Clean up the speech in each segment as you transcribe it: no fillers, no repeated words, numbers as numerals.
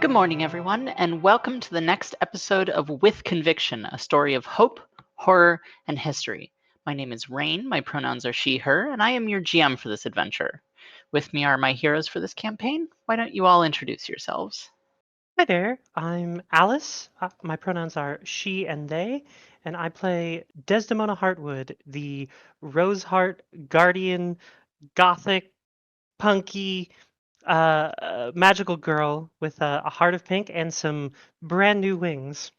Good morning, everyone, and welcome to the next episode of With Conviction, a story of hope, horror, and history. My name is Rain, my pronouns are she, her, and I am your GM for this adventure. With me are my heroes for this campaign. Why don't you all introduce yourselves? Hi there, I'm Alice. My pronouns are she and they, and I play Desdemona Heartwood, the Roseheart Guardian, gothic, punky, magical girl with a heart of pink and some brand new wings.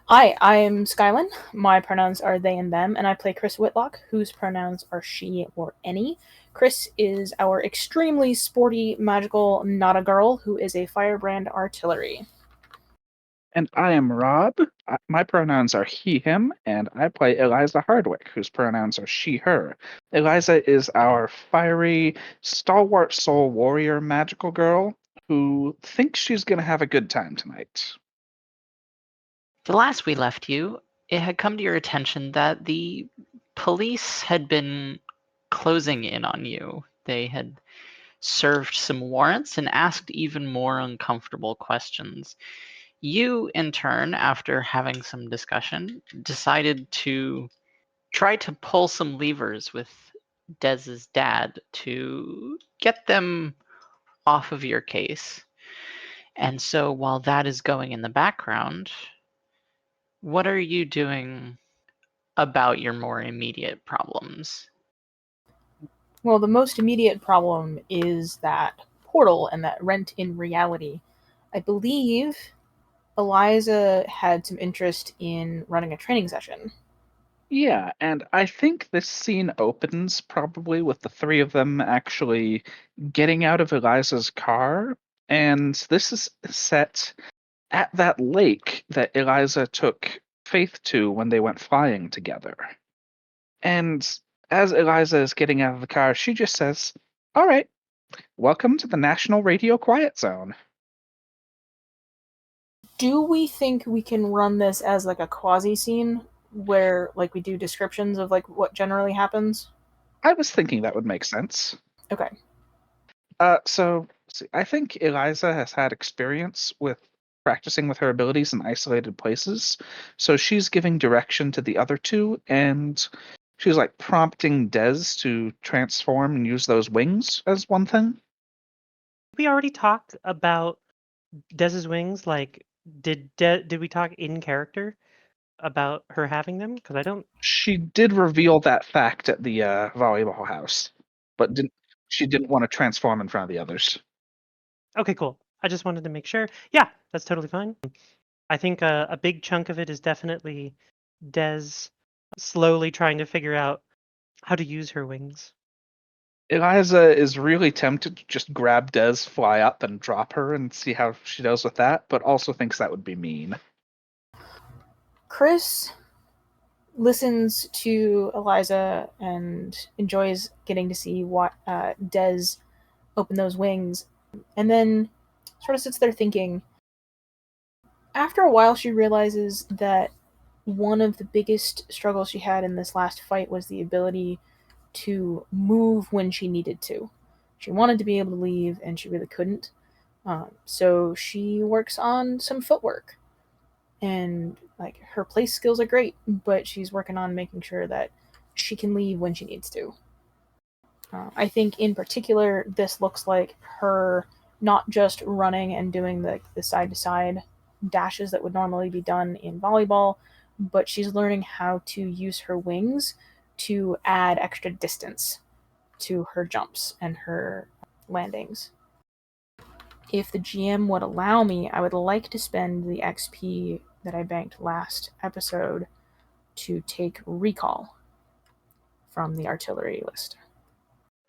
Hi, I'm Skylin. My pronouns are they and them, and I play Chris Whitlock, whose pronouns are she or any. Chris is our extremely sporty, magical, not a girl, who is a firebrand artillery. And I am Rob. My pronouns are he, him, and I play Eliza Hardwick, whose pronouns are she, her. Eliza is our fiery, stalwart soul warrior magical girl who thinks she's going to have a good time tonight. The last we left you, it had come to your attention that the police had been closing in on you. They had served some warrants and asked even more uncomfortable questions. You, in turn, after having some discussion, decided to try to pull some levers with Dez's dad to get them off of your case. And so while that is going in the background, what are you doing about your more immediate problems? Well, the most immediate problem is that portal and that rent in reality. I believe Eliza had some interest in running a training session. Yeah, and I think this scene opens probably with the three of them actually getting out of Eliza's car. And this is set at that lake that Eliza took Faith to when they went flying together. And as Eliza is getting out of the car, she just says, "All right, welcome to the National Radio Quiet Zone." Do we think we can run this as like a quasi scene where like we do descriptions of like what generally happens? I was thinking that would make sense. Okay. So I think Eliza has had experience with practicing with her abilities in isolated places. So she's giving direction to the other two, and she's like prompting Des to transform and use those wings as one thing. We already talked about Dez's wings. Like, did we talk in character about her having them? Because I don't. She did reveal that fact at the volleyball house, but she didn't want to transform in front of the others. Okay, cool. I just wanted to make sure. Yeah, that's totally fine. I think a big chunk of it is definitely Des slowly trying to figure out how to use her wings. Eliza is really tempted to just grab Des, fly up, and drop her and see how she does with that, but also thinks that would be mean. Chris listens to Eliza and enjoys getting to see what Des open those wings, and then sort of sits there thinking. After a while, she realizes that one of the biggest struggles she had in this last fight was the ability to move when she needed to. She wanted to be able to leave, and she really couldn't. So she works on some footwork, and like her place skills are great, but she's working on making sure that she can leave when she needs to. I think in particular, this looks like her not just running and doing the side to side dashes that would normally be done in volleyball, but she's learning how to use her wings to add extra distance to her jumps and her landings. If the GM would allow me, I would like to spend the XP that I banked last episode to take recall from the artillery list.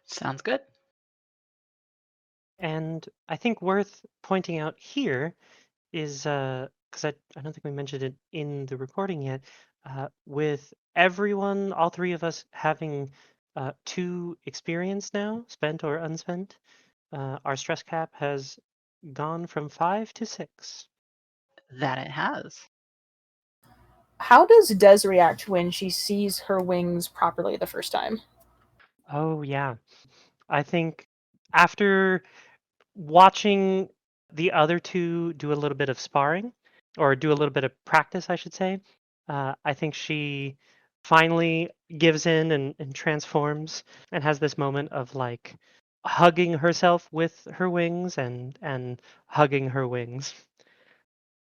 Sounds good. And I think worth pointing out here is because I don't think we mentioned it in the recording yet. With everyone, all three of us having 2 experience now, spent or unspent, our stress cap has gone from 5 to 6. That it has. How does Des react when she sees her wings properly the first time? Oh yeah, I think after watching The other two do a little bit of sparring, or do a little bit of practice, I should say. I think she finally gives in and transforms and has this moment of like hugging herself with her wings and hugging her wings.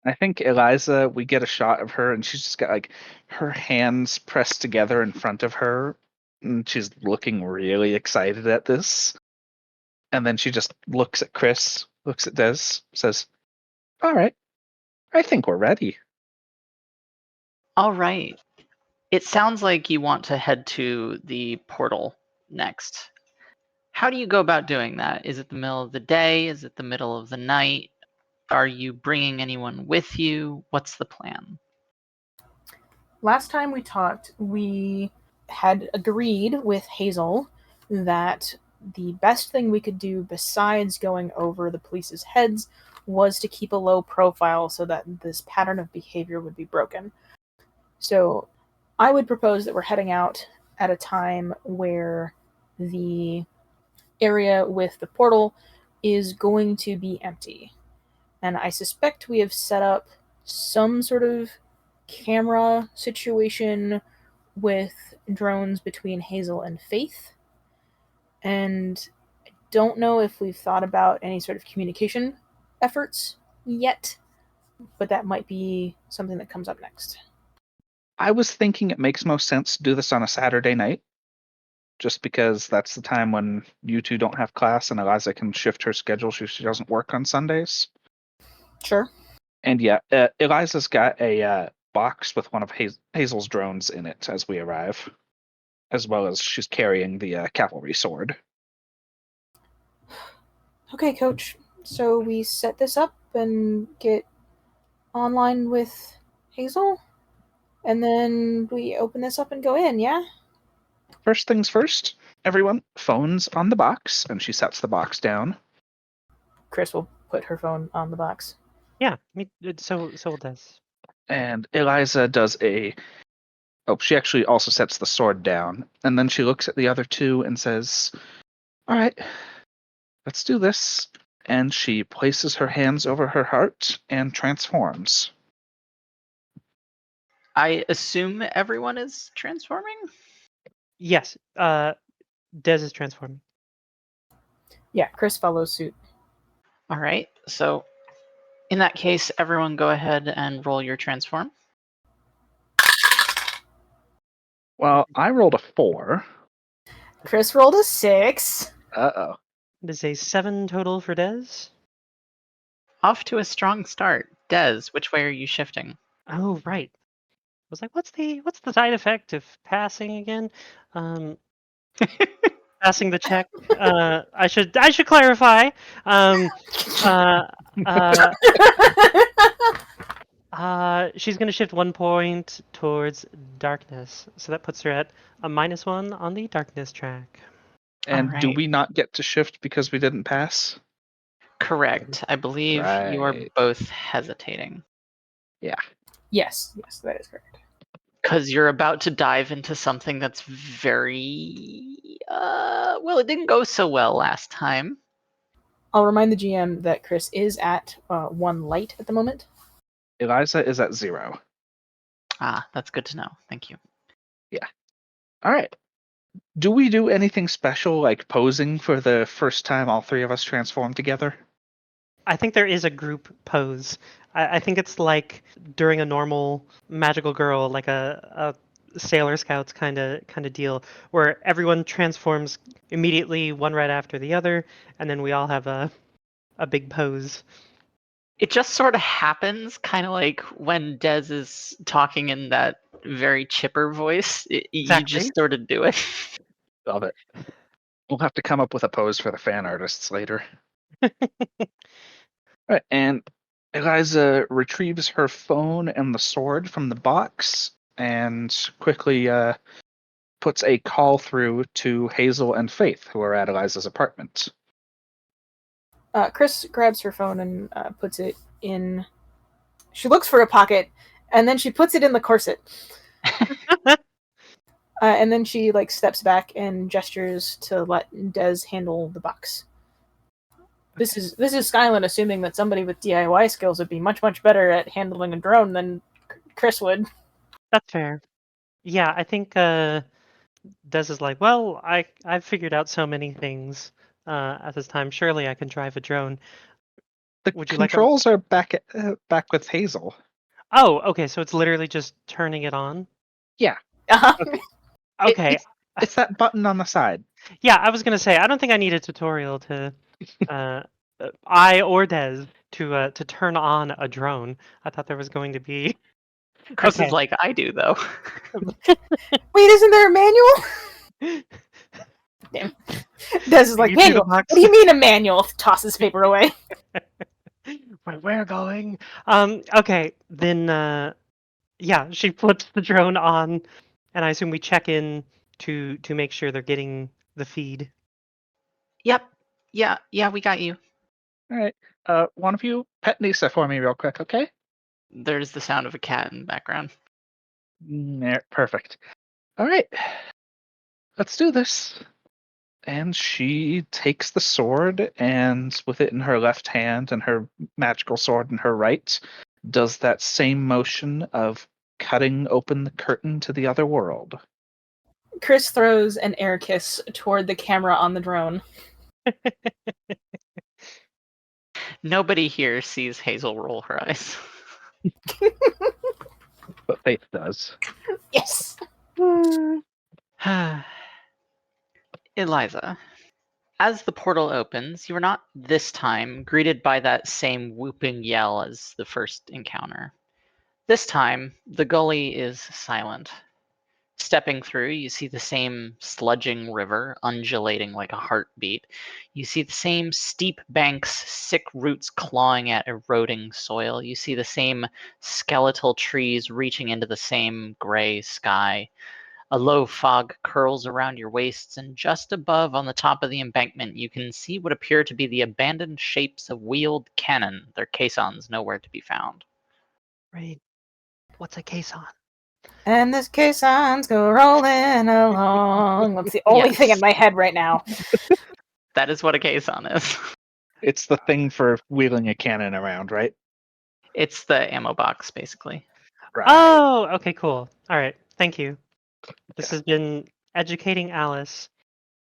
I think Eliza, we get a shot of her and she's just got like her hands pressed together in front of her. And she's looking really excited at this. And then she just looks at Chris, looks at Des, says, "All right, I think we're ready." All right. It sounds like you want to head to the portal next. How do you go about doing that? Is it the middle of the day? Is it the middle of the night? Are you bringing anyone with you? What's the plan? Last time we talked, we had agreed with Hazel that the best thing we could do besides going over the police's heads was to keep a low profile so that this pattern of behavior would be broken. So I would propose that we're heading out at a time where the area with the portal is going to be empty. And I suspect we have set up some sort of camera situation with drones between Hazel and Faith. And I don't know if we've thought about any sort of communication efforts yet, but that might be something that comes up next. I was thinking it makes most sense to do this on a Saturday night, just because that's the time when you two don't have class and Eliza can shift her schedule. She doesn't work on Sundays. Sure. And yeah, Eliza's got a box with one of Hazel's drones in it as we arrive, as well as she's carrying the cavalry sword. Okay, Coach. So we set this up and get online with Hazel, and then we open this up and go in, yeah? First things first, everyone, phones on the box, and she sets the box down. Chris will put her phone on the box. Yeah, so does. And Eliza does she actually also sets the sword down, and then she looks at the other two and says, "All right, let's do this." And she places her hands over her heart and transforms. I assume everyone is transforming? Yes, Des is transforming. Yeah, Chris follows suit. All right. So in that case, everyone go ahead and roll your transform. Well, I rolled a 4. Chris rolled a 6. Uh-oh. It is a 7 total for Des. Off to a strong start. Des, which way are you shifting? Oh, right. I was like, what's the side effect of passing again? Passing the check. I should clarify. She's going to shift 1 point towards darkness, so that puts her at a -1 on the darkness track. And do right. we not get to shift because we didn't pass? Correct. I believe you are Right. both hesitating. Yeah. Yes, that is correct. Because you're about to dive into something that's very... well, it didn't go so well last time. I'll remind the GM that Chris is at 1 light at the moment. Eliza is at 0. Ah, that's good to know. Thank you. Yeah. All right. Do we do anything special, like posing for the first time all three of us transform together? I think there is a group pose. I think it's like during a normal magical girl, like a Sailor Scouts kind of deal, where everyone transforms immediately, one right after the other, and then we all have a big pose. It just sort of happens, kind of like when Des is talking in that very chipper voice. You Exactly. just sort of do it. Love it. We'll have to come up with a pose for the fan artists later. All right, and Eliza retrieves her phone and the sword from the box and quickly puts a call through to Hazel and Faith, who are at Eliza's apartment. Chris grabs her phone and puts it in. She looks for a pocket, and then she puts it in the corset. And then she steps back and gestures to let Des handle the box. This is Skyland assuming that somebody with DIY skills would be much, much better at handling a drone than Chris would. That's fair. Yeah, I think Des is like, well, I've figured out so many things at this time. Surely I can drive a drone. The Would you like a... controls are back with Hazel. Oh, okay. So it's literally just turning it on. Yeah. Okay. It's that button on the side. Yeah, I was gonna say I don't think I need a tutorial to, I or Des to turn on a drone. I thought there was going to be. Chris Okay. is like, I do though. Wait, isn't there a manual? Damn. Des is like, You do the manual? box. What do you mean a manual? Tosses paper away. Where we're going. Okay, then yeah, she flips the drone on, and I assume we check in to make sure they're getting the feed. Yep. Yeah, we got you. All right. One of you pet Nisa for me real quick, okay? There's the sound of a cat in the background. There, perfect. All right. Let's do this. And she takes the sword and with it in her left hand and her magical sword in her right, does that same motion of cutting open the curtain to the other world. Chris throws an air kiss toward the camera on the drone. Nobody here sees Hazel roll her eyes. But Faith does. Yes. Eliza, as the portal opens, you are not this time greeted by that same whooping yell as the first encounter. This time, the gully is silent. Stepping through, you see the same sludging river undulating like a heartbeat. You see the same steep banks, sick roots clawing at eroding soil. You see the same skeletal trees reaching into the same gray sky. A low fog curls around your waists, and just above on the top of the embankment, you can see what appear to be the abandoned shapes of wheeled cannon, their caissons nowhere to be found. Right. What's a caisson? And this caissons go rolling along. That's the only thing in Yes. my head right now. That is what a caisson is. It's the thing for wheeling a cannon around, right? It's the ammo box, basically. Right. Oh, okay, cool. All right, thank you. This Yeah. has been educating Alice.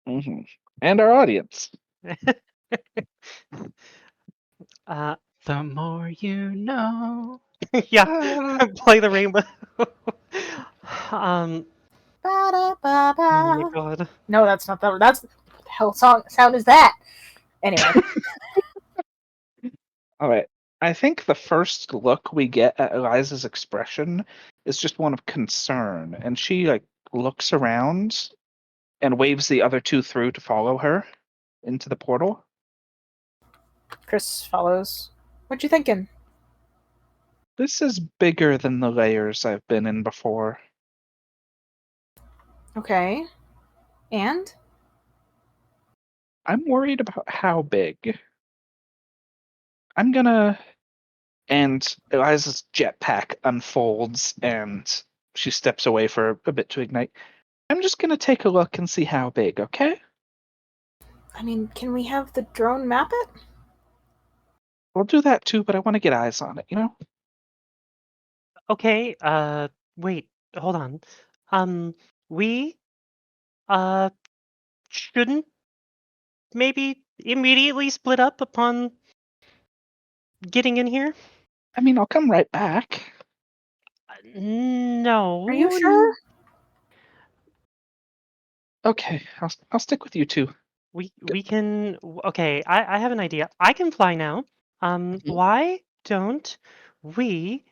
Mm-hmm. And our audience. The more you know. Yeah, play the rainbow. Oh my Ba-da-ba-ba. god. No, that's not that. That's what the hell sound is that? Anyway, All right. I think the first look we get at Eliza's expression is just one of concern, and she looks around and waves the other two through to follow her into the portal. Chris follows. What you thinking? This is bigger than the layers I've been in before. Okay. And? I'm worried about how big. I'm gonna. And Eliza's jetpack unfolds and she steps away for a bit to ignite. I'm just gonna take a look and see how big, okay? I mean, can we have the drone map it? We'll do that too, but I want to get eyes on it, you know? Okay, wait, hold on. We shouldn't maybe immediately split up upon getting in here? I mean, I'll come right back. No. Are you sure? Okay, I'll stick with you two. We can. Okay, I have an idea. I can fly now. Why don't we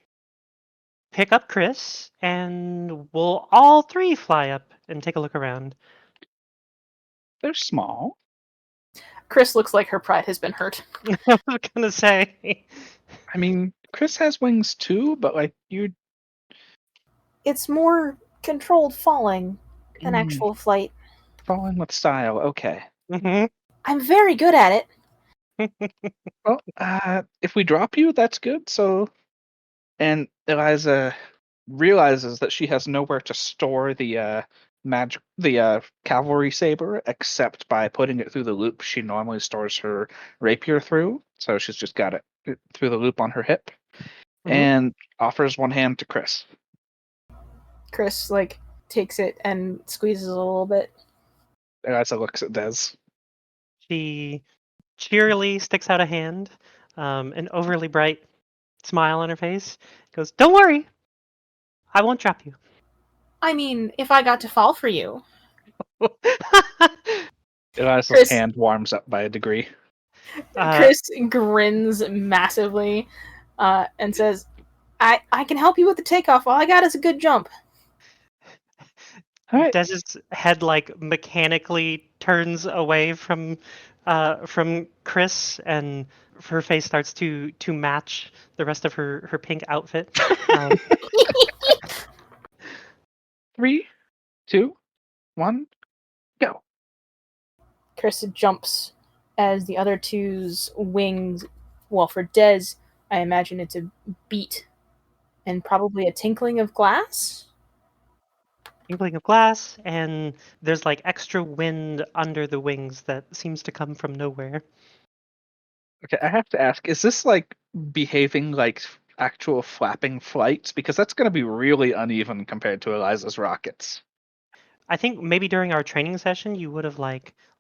pick up Chris and we'll all three fly up and take a look around? They're small. Chris looks like her pride has been hurt. I was gonna say. I mean, Chris has wings too, but you. It's more controlled falling than actual flight. Falling with style, okay. Mm-hmm. I'm very good at it. Well, if we drop you, that's good. So, and Eliza realizes that she has nowhere to store the cavalry saber, except by putting it through the loop she normally stores her rapier through. So she's just got it through the loop on her hip, and offers one hand to Chris. Chris takes it and squeezes a little bit. Eliza looks at Des. She cheerily sticks out a hand, an overly bright smile on her face. Goes, "Don't worry, I won't drop you." I mean, if I got to fall for you. Eliza's Chris- hand warms up by a degree. Chris grins massively and says, I can help you with the takeoff. All I got is a good jump. Alright. Dez's head mechanically turns away from Chris, and her face starts to match the rest of her pink outfit. 3, 2, 1, go. Chris jumps as the other two's wings, well, for Dez, I imagine it's a beat and probably a tinkling of glass. Tinkling of glass, and there's extra wind under the wings that seems to come from nowhere. Okay, I have to ask, is this behaving like actual flapping flights? Because that's going to be really uneven compared to Eliza's rockets. I think maybe during our training session you would have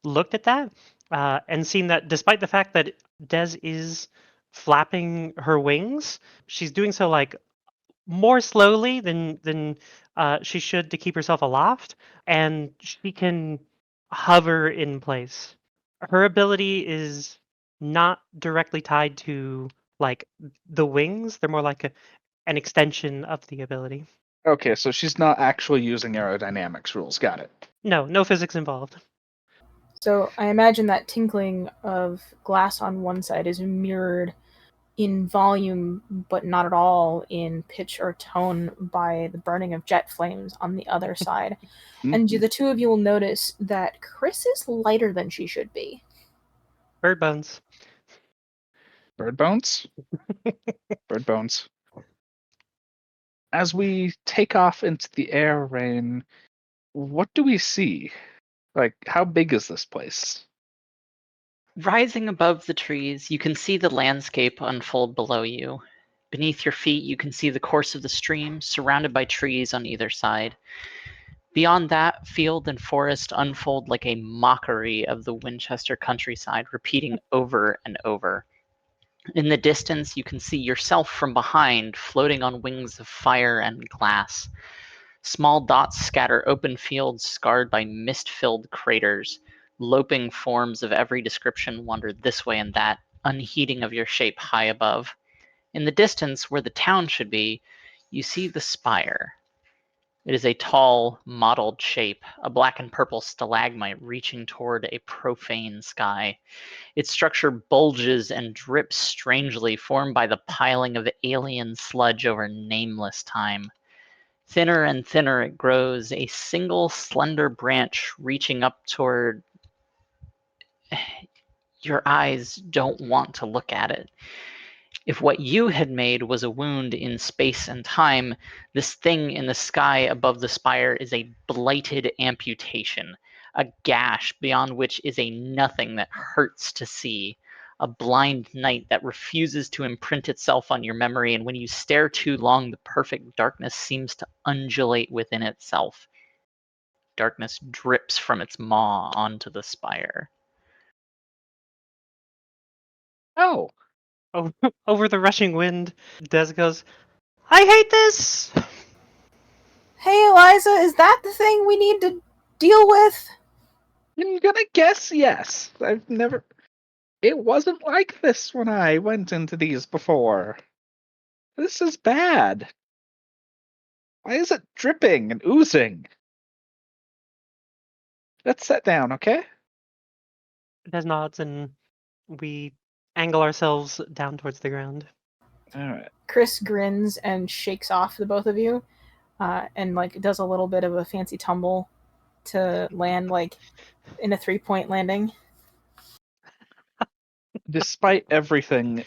looked at that and seen that despite the fact that Des is flapping her wings, she's doing so more slowly than she should to keep herself aloft, and she can hover in place. Her ability is not directly tied to the wings; they're more an extension of the ability. Okay, so she's not actually using aerodynamics rules. Got it. No physics involved. So I imagine that tinkling of glass on one side is mirrored in volume, but not at all in pitch or tone, by the burning of jet flames on the other side. And the two of you will notice that Chris is lighter than she should be. Bird bones. Bird bones? Bird bones. As we take off into the air, Rain, what do we see? How big is this place? Rising above the trees, you can see the landscape unfold below you. Beneath your feet, you can see the course of the stream, surrounded by trees on either side. Beyond that, field and forest unfold like a mockery of the Winchester countryside, repeating over and over. In the distance, you can see yourself from behind, floating on wings of fire and glass. Small dots scatter open fields scarred by mist-filled craters. Loping forms of every description wander this way and that, unheeding of your shape high above. In the distance, where the town should be, you see the spire. It is a tall, mottled shape, a black and purple stalagmite reaching toward a profane sky. Its structure bulges and drips strangely, formed by the piling of alien sludge over nameless time. Thinner and thinner it grows, a single slender branch reaching up toward... Your eyes don't want to look at it. If what you had made was a wound in space and time, this thing in the sky above the spire is a blighted amputation, a gash beyond which is a nothing that hurts to see, a blind night that refuses to imprint itself on your memory, and when you stare too long, the perfect darkness seems to undulate within itself. Darkness drips from its maw onto the spire. Oh! Over the rushing wind, Des goes, "I hate this!" Hey, Eliza, is that the thing we need to deal with? I'm gonna guess yes. It wasn't like this when I went into these before. This is bad. Why is it dripping and oozing? Let's sit down, okay? Des nods, and we angle ourselves down towards the ground. Alright. Chris grins and shakes off the both of you, and does a little bit of a fancy tumble to land in a 3-point landing. Despite everything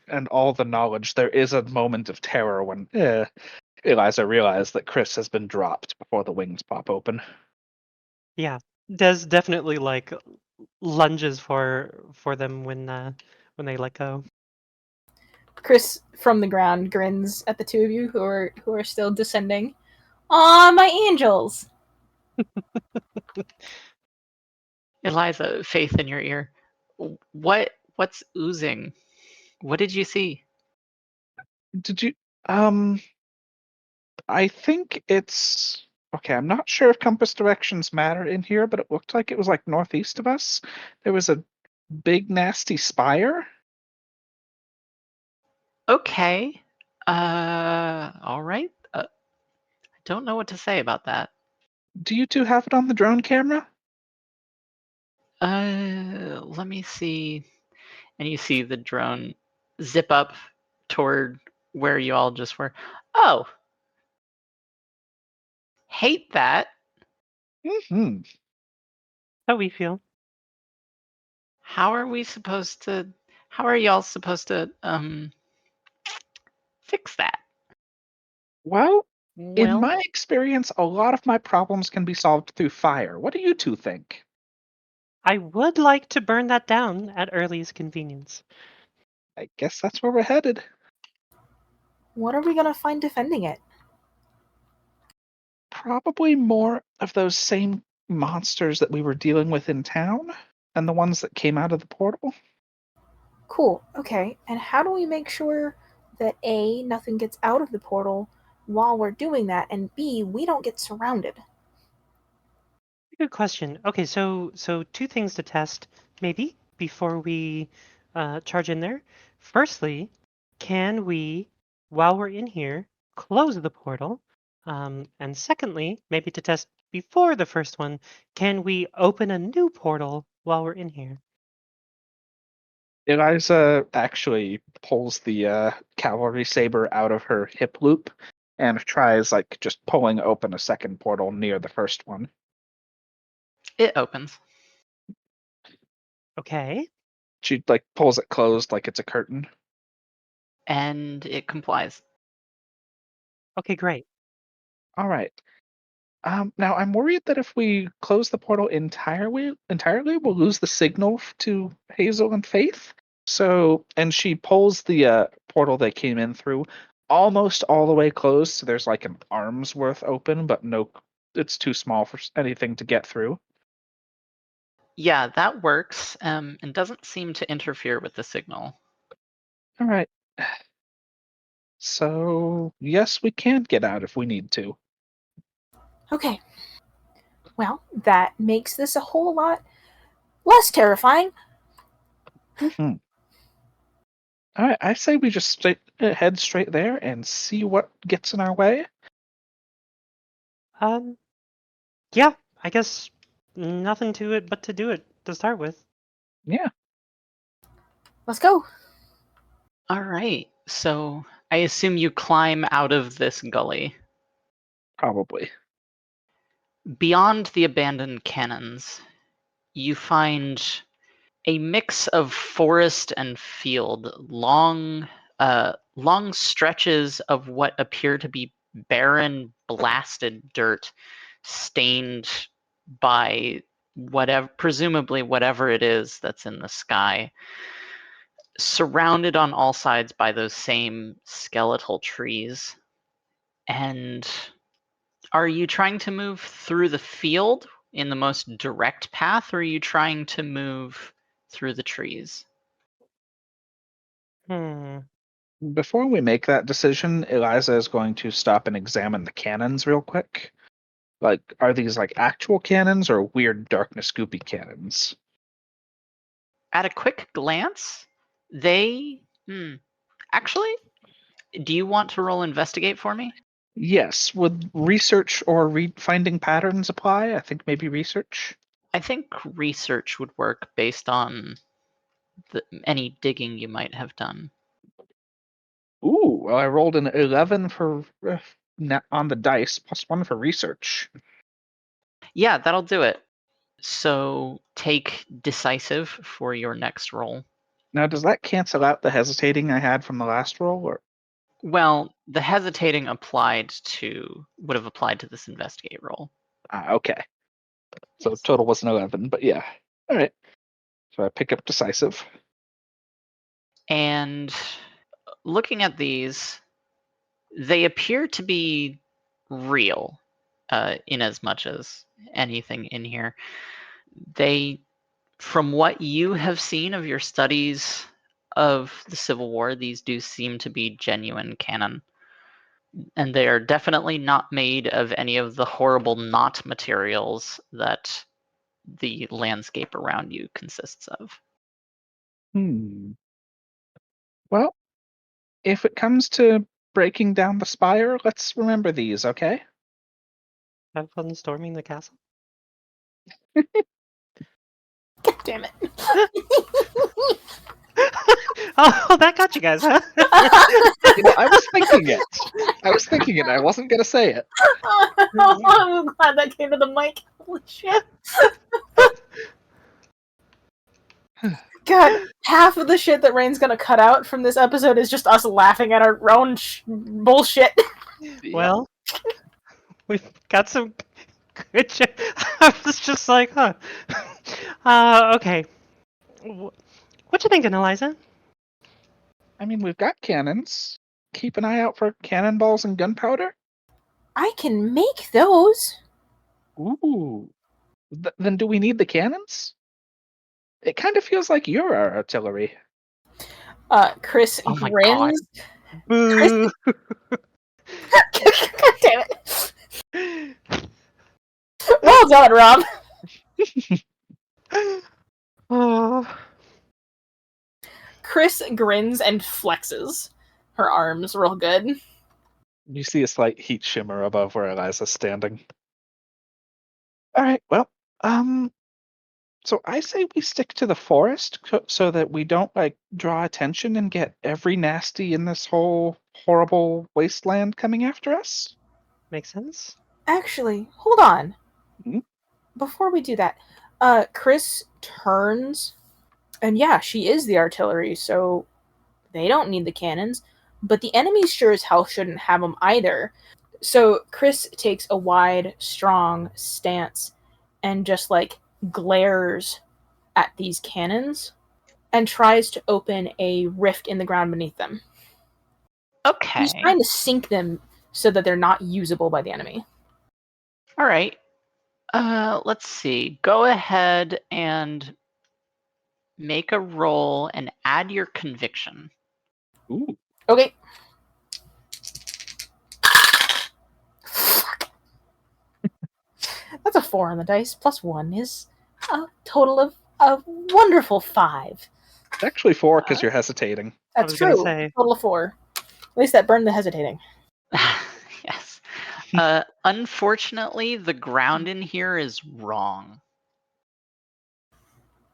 and all the knowledge, there is a moment of terror when Eliza realized that Chris has been dropped before the wings pop open. Yeah, Des definitely like lunges for them when they let go. Chris from the ground grins at the two of you who are still descending. Aw, my angels! Eliza, Faith in your ear. What's oozing? What did you see? Did you? I think it's okay. I'm not sure if compass directions matter in here, but it looked like it was like northeast of us. There was a big nasty spire. Okay. All right. I don't know what to say about that. Do you two have it on the drone camera? Let me see. And you see the drone zip up toward where you all just were. Oh, hate that. Hmm. How we feel. How are y'all supposed to fix that? Well, in Well, my experience, a lot of my problems can be solved through fire. What do you two think? I would like to burn that down at earliest convenience. I guess that's where we're headed. What are we gonna find defending it? Probably more of those same monsters that we were dealing with in town and the ones that came out of the portal. Cool, okay. And how do we make sure that A, nothing gets out of the portal while we're doing that, and B, we don't get surrounded? Good question. Okay, so two things to test maybe before we charge in there. Firstly, can we, while we're in here, close the portal? And secondly, maybe to test before the first one, can we open a new portal while we're in here? Eliza actually pulls the cavalry saber out of her hip loop and tries like just pulling open a second portal near the first one. It opens. Okay. She like pulls it closed like it's a curtain. And it complies. Okay, great. All right. Now I'm worried that if we close the portal entirely, we'll lose the signal to Hazel and Faith. So, and she pulls the portal they came in through almost all the way closed. So there's like an arm's worth open, but no, it's too small for anything to get through. Yeah, that works, and doesn't seem to interfere with the signal. All right. So yes, we can get out if we need to. Okay. Well, that makes this a whole lot less terrifying. Hmm. All right, I say we just head straight there and see what gets in our way. Yeah, I guess nothing to it but to do it to start with. Yeah, Let's go. All right. So I assume you climb out of this gully. probably. Beyond the abandoned cannons, you find a mix of forest and field, long stretches of what appear to be barren, blasted dirt, stained by presumably whatever it is that's in the sky, surrounded on all sides by those same skeletal trees. And are you trying to move through the field in the most direct path, or are you trying to move through the trees? Before we make that decision, Eliza is going to stop and examine the cannons real quick. Like, are these like actual cannons or weird darkness goopy cannons? At a quick glance, they. Actually, do you want to roll investigate for me? Yes. Would research or finding patterns apply? I think maybe research. I think research would work based on any digging you might have done. Ooh, well, I rolled an 11 for on the dice, +1 for research. Yeah, that'll do it. So take decisive for your next roll. Now, does that cancel out the hesitating I had from the last roll? Or Well, the hesitating would have applied to this investigate roll. Okay. So Yes. total was an 11, but yeah. All right. So I pick up decisive. And looking at these, they appear to be real, in as much as anything in here. They, from what you have seen of your studies of the Civil War, these do seem to be genuine canon. And they are definitely not made of any of the horrible knot materials that the landscape around you consists of. Well, if it comes to breaking down the spire, let's remember these, okay? Have fun storming the castle. God damn it. Oh, that got you guys, huh? I was thinking it. I wasn't going to say it. I'm glad that came to the mic. Holy shit. God, half of the shit that Rain's gonna cut out from this episode is just us laughing at our own bullshit. Well, we've got some good shit. I was just like, huh. Okay. What you thinking, Eliza? I mean, we've got cannons. Keep an eye out for cannonballs and gunpowder. I can make those. Ooh. Then do we need the cannons? It kind of feels like you're our artillery. Chris Oh my grins. Boo! God damn it. Well done, Rob. Oh. Chris grins and flexes her arms real good. You see a slight heat shimmer above where Eliza's standing. All right, well, so I say we stick to the forest so that we don't draw attention and get every nasty in this whole horrible wasteland coming after us. Makes sense. Actually, hold on. Hmm? Before we do that, Chris turns, and yeah, she is the artillery, so they don't need the cannons, but the enemies sure as hell shouldn't have them either. So Chris takes a wide, strong stance and just glares at these cannons and tries to open a rift in the ground beneath them. Okay. He's trying to sink them so that they're not usable by the enemy. All right. Let's see. Go ahead and make a roll and add your conviction. Ooh. Okay. Fuck. That's a 4 on the dice. Plus 1 is a total of a wonderful 5. It's actually 4 because you're hesitating. That's was gonna true. say- Total of 4. At least that burned the hesitating. Yes. Unfortunately, the ground in here is wrong.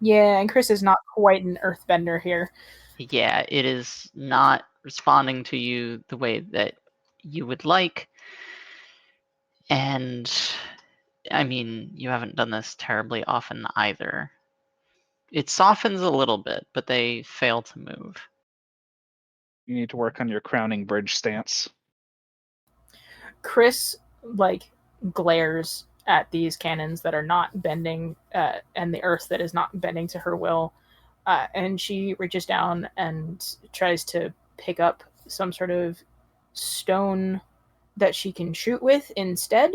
Yeah, and Chris is not quite an earthbender here. Yeah, it is not responding to you the way that you would like. And, I mean, you haven't done this terribly often either. It softens a little bit, but they fail to move. You need to work on your crowning bridge stance. Chris, glares at these cannons that are not bending, and the earth that is not bending to her will. And she reaches down and tries to pick up some sort of stone that she can shoot with instead,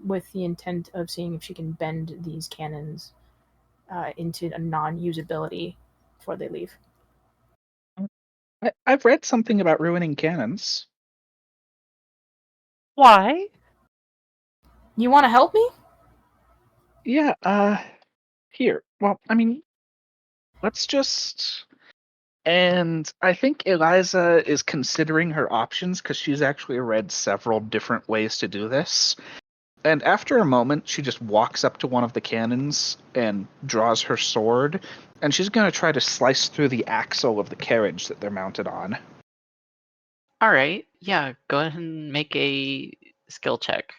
with the intent of seeing if she can bend these cannons into a non-usability before they leave. I've read something about ruining cannons. Why? You want to help me? Yeah, here. Well, I mean, let's just... And I think Eliza is considering her options because she's actually read several different ways to do this. And after a moment, she just walks up to one of the cannons and draws her sword, and she's going to try to slice through the axle of the carriage that they're mounted on. All right. Yeah, go ahead and make a skill check.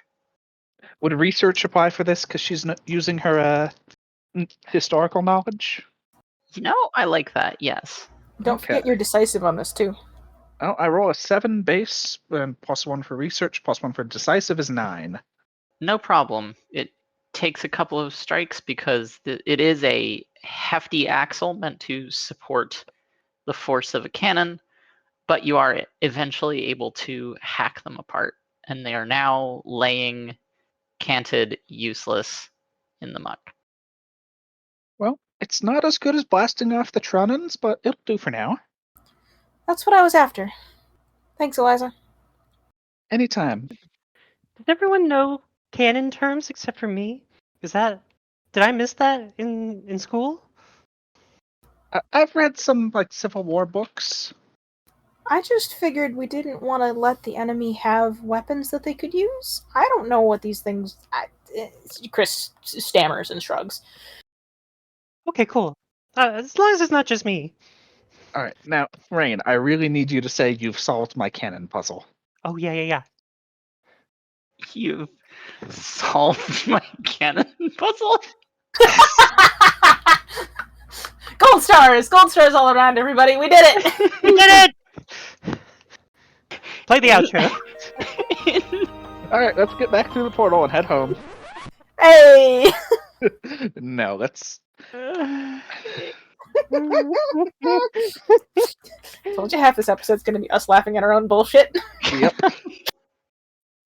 Would research apply for this because she's not using her historical knowledge? You know, I like that, yes. Don't Okay. forget you're decisive on this too. Oh, I roll a 7 base, and +1 for research, +1 for decisive is 9. No problem. It takes a couple of strikes because it is a hefty axle meant to support the force of a cannon, but you are eventually able to hack them apart, and they are now laying canted, useless in the muck. Well, it's not as good as blasting off the Tronins, but it'll do for now. That's what I was after. Thanks, Eliza. Anytime. Does everyone know canon terms except for me? Did I miss that in school? I've read some Civil War books. I just figured we didn't want to let the enemy have weapons that they could use. I don't know what these things... Chris stammers and shrugs. Okay, cool. As long as it's not just me. All right, now, Rain, I really need you to say you've solved my cannon puzzle. Oh, yeah. You've solved my cannon puzzle? Yes. Gold stars all around, everybody. We did it. We did it! Play the outro. All right, let's get back through the portal and head home. Hey. No, let's... Told you half this episode's going to be us laughing at our own bullshit. Yep.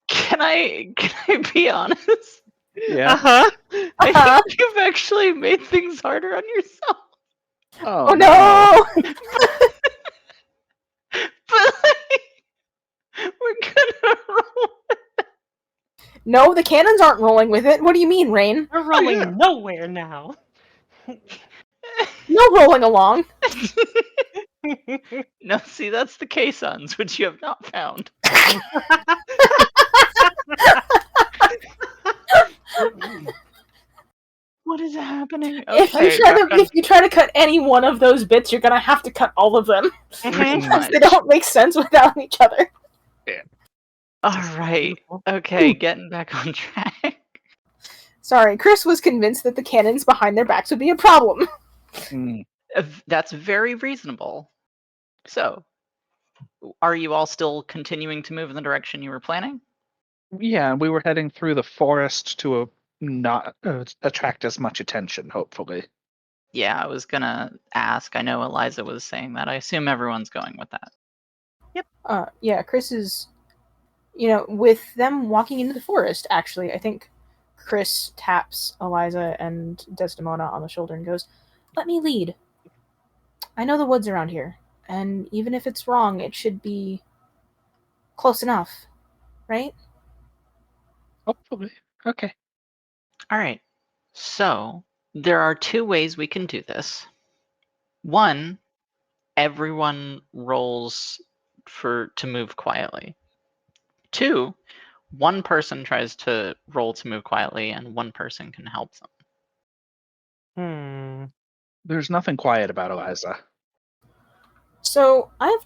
Can I be honest? Yeah. Uh-huh. I think you've actually made things harder on yourself. Oh no! But we're gonna roll. No, the cannons aren't rolling with it. What do you mean, Rain? We're rolling yeah. nowhere now. No rolling along. No, see, that's the caissons, which you have not found. What is happening? Okay, If you try to cut any one of those bits, you're gonna have to cut all of them. pretty Because much. they don't make sense without each other. All right. Okay, getting back on track. Sorry, Chris was convinced that the cannons behind their backs would be a problem. Mm. That's very reasonable. So, are you all still continuing to move in the direction you were planning? Yeah, we were heading through the forest to not attract as much attention, hopefully. Yeah, I was gonna ask. I know Eliza was saying that. I assume everyone's going with that. Yeah, Chris is, with them walking into the forest, actually, I think Chris taps Eliza and Desdemona on the shoulder and goes, "Let me lead. I know the woods around here, and even if it's wrong, it should be close enough, right?" Hopefully. Okay. All right. So, there are two ways we can do this. One, everyone rolls to move quietly. Two, one person tries to roll to move quietly and one person can help them. There's nothing quiet about Eliza. So, I have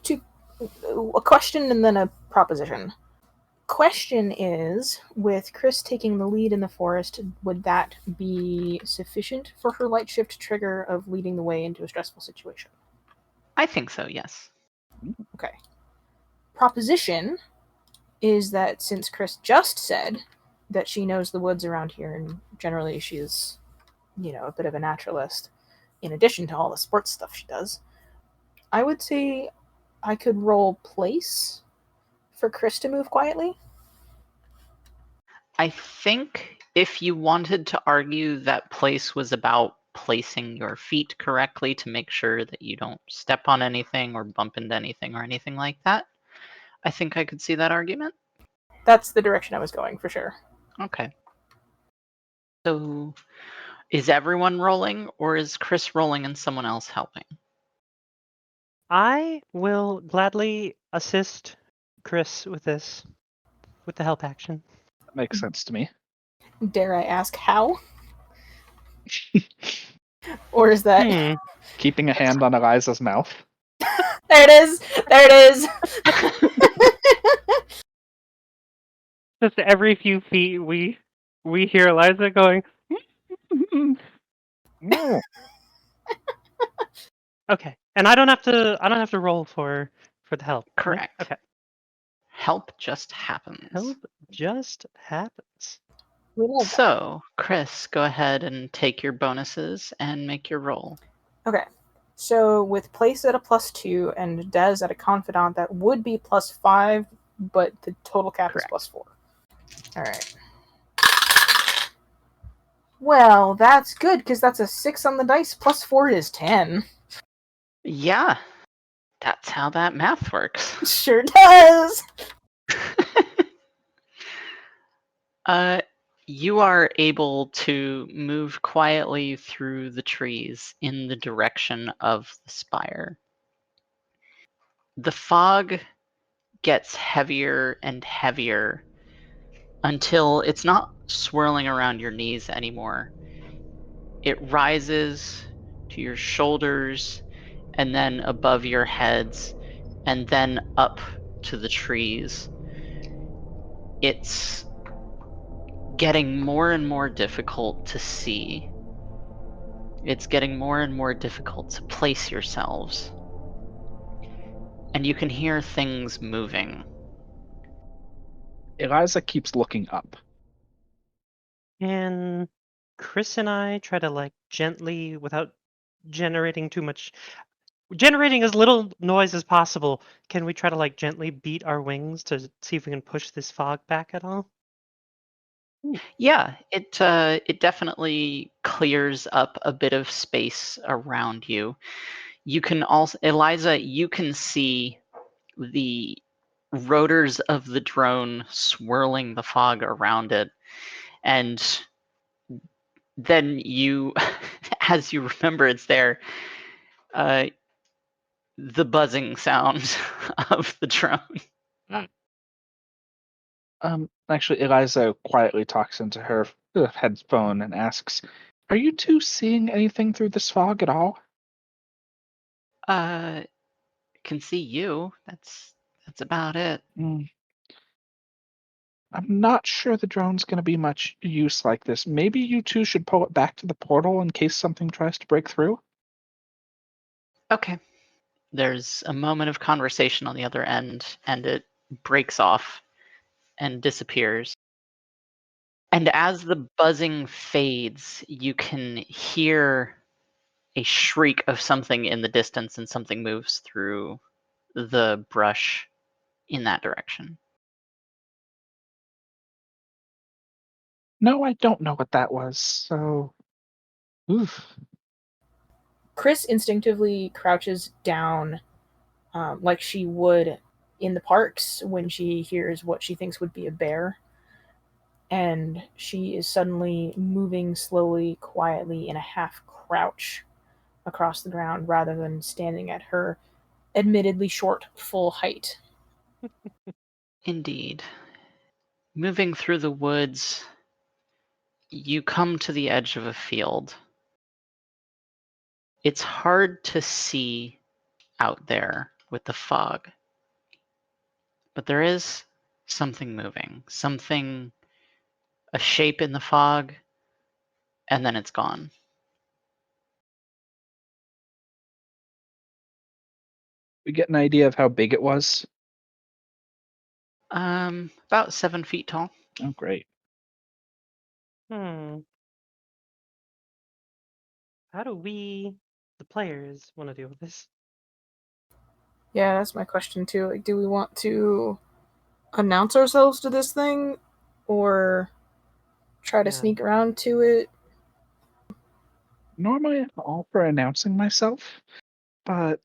a question and then a proposition. Question is, with Chris taking the lead in the forest, would that be sufficient for her light shift trigger of leading the way into a stressful situation? I think so, yes. Okay. Proposition is that since Chris just said that she knows the woods around here and generally she's, a bit of a naturalist, in addition to all the sports stuff she does, I would say I could roll place for Chris to move quietly. I think if you wanted to argue that place was about placing your feet correctly to make sure that you don't step on anything or bump into anything or anything like that, I think I could see that argument. That's the direction I was going, for sure. Okay. So, is everyone rolling, or is Chris rolling and someone else helping? I will gladly assist Chris with this, with the help action. That makes sense to me. Dare I ask how? Or is that... Keeping a hand on Eliza's mouth. There it is! There it is! Just every few feet we hear Eliza going, Okay. And I don't have to roll for for the help. right? Correct. Okay. Help just happens. Help just happens. We love that. So, Chris, go ahead and take your bonuses and make your roll. Okay. So with place at a +2 and Des at a confidant, that would be +5, but the total cap Correct. is +4. All right. Well, that's good because that's a 6 on the dice. +4 is 10. Yeah, that's how that math works. Sure does. You are able to move quietly through the trees in the direction of the spire. The fog gets heavier and heavier until it's not swirling around your knees anymore. It rises to your shoulders and then above your heads and then up to the trees. It's getting more and more difficult to see. It's getting more and more difficult to place yourselves. And you can hear things moving. Eliza keeps looking up. And Chris and I try to like gently, without generating too much, generating as little noise as possible. Can we try to like gently beat our wings to see if we can push this fog back at all? Yeah, it definitely clears up a bit of space around you. You can also, Eliza, you can see the rotors of the drone swirling the fog around it. And then you, as you remember it's there, the buzzing sound of the drone. Actually, Eliza quietly talks into her headphone and asks, "Are you two seeing anything through this fog at all?" Can see you. That's about it. I'm not sure the drone's going to be much use like this. Maybe you two should pull it back to the portal in case something tries to break through. Okay. There's a moment of conversation on the other end, and it breaks off and disappears. And as the buzzing fades, you can hear a shriek of something in the distance, and something moves through the brush in that direction. No, I don't know what that was, so... Oof. Chris instinctively crouches down like she would in the parks when she hears what she thinks would be a bear. And she is suddenly moving slowly, quietly in a half crouch across the ground rather than standing at her admittedly short, full height. Indeed. Moving through the woods, you come to the edge of a field. It's hard to see out there with the fog, but there is something moving, a shape in the fog, and then it's gone. We get an idea of how big it was. About 7 feet tall. Oh, great. How do we, the players, want to deal with this? Yeah, that's my question too. Like, do we want to announce ourselves to this thing or try to sneak around to it? Normally, I'm all for announcing myself, but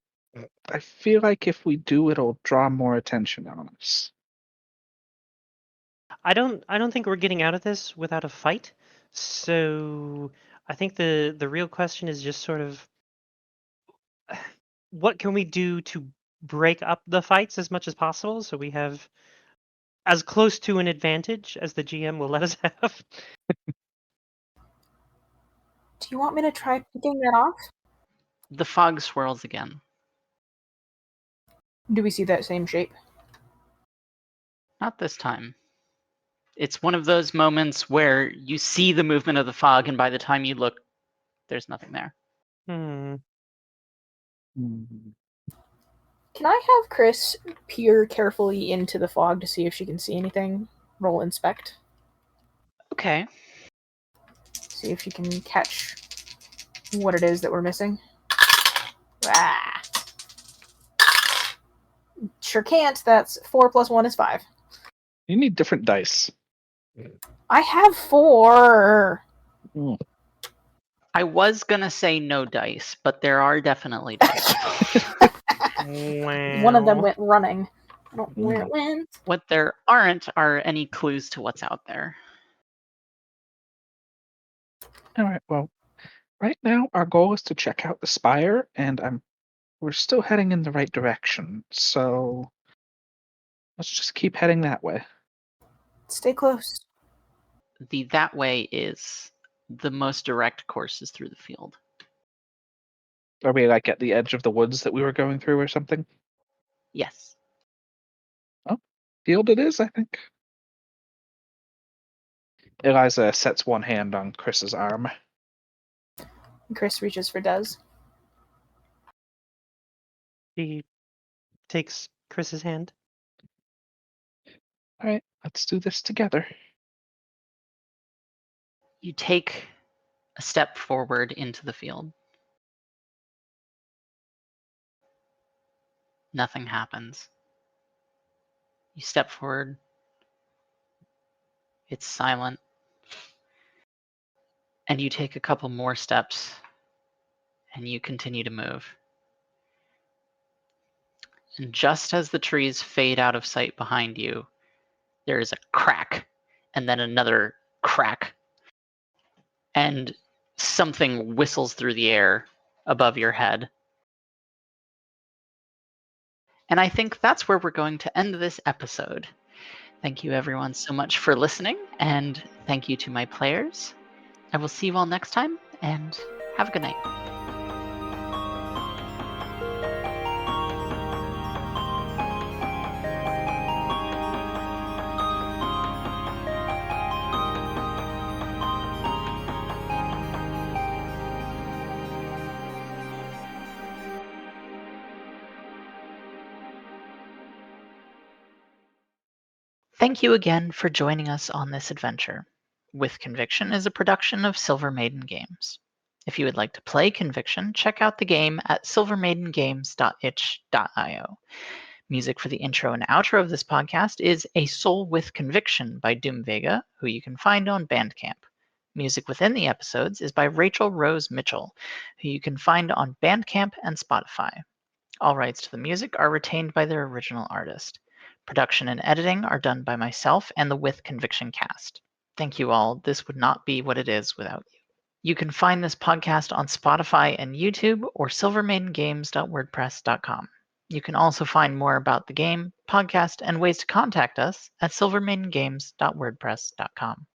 I feel like if we do, it'll draw more attention on us. I don't think we're getting out of this without a fight. So I think the real question is just sort of what can we do to break up the fights as much as possible so we have as close to an advantage as the GM will let us have. Do you want me to try picking that off? The fog swirls again. Do we see that same shape? Not this time. It's one of those moments where you see the movement of the fog, and by the time you look, there's nothing there. Can I have Chris peer carefully into the fog to see if she can see anything? Roll inspect. Okay. See if she can catch what it is that we're missing. Ah. Sure can't. That's 4 plus 1 is 5. You need different dice. I have 4. Mm. I was gonna say no dice, but there are definitely dice. One of them went running. I don't know where it went. What there aren't are any clues to what's out there. All right. Well, right now our goal is to check out the spire, and we're still heading in the right direction. So let's just keep heading that way. Stay close. That way is the most direct course is through the field. Are we like at the edge of the woods that we were going through or something? Yes. Field it is, I think. Eliza sets one hand on Chris's arm. Chris reaches for Des. He takes Chris's hand. All right, let's do this together. You take a step forward into the field. Nothing happens. You step forward. It's silent. And you take a couple more steps and you continue to move. And just as the trees fade out of sight behind you, there is a crack and then another crack. And something whistles through the air above your head. And I think that's where we're going to end this episode. Thank you everyone so much for listening, and thank you to my players. I will see you all next time, and have a good night. Thank you again for joining us on this adventure. With Conviction is a production of Silver Maiden Games. If you would like to play Conviction, check out the game at silvermaidengames.itch.io. Music for the intro and outro of this podcast is A Soul with Conviction by Doom Vega, who you can find on Bandcamp. Music within the episodes is by Rachel Rose Mitchell, who you can find on Bandcamp and Spotify. All rights to the music are retained by their original artist. Production and editing are done by myself and the With Conviction cast. Thank you all. This would not be what it is without you. You can find this podcast on Spotify and YouTube or silvermaidengames.wordpress.com. You can also find more about the game, podcast, and ways to contact us at silvermaidengames.wordpress.com.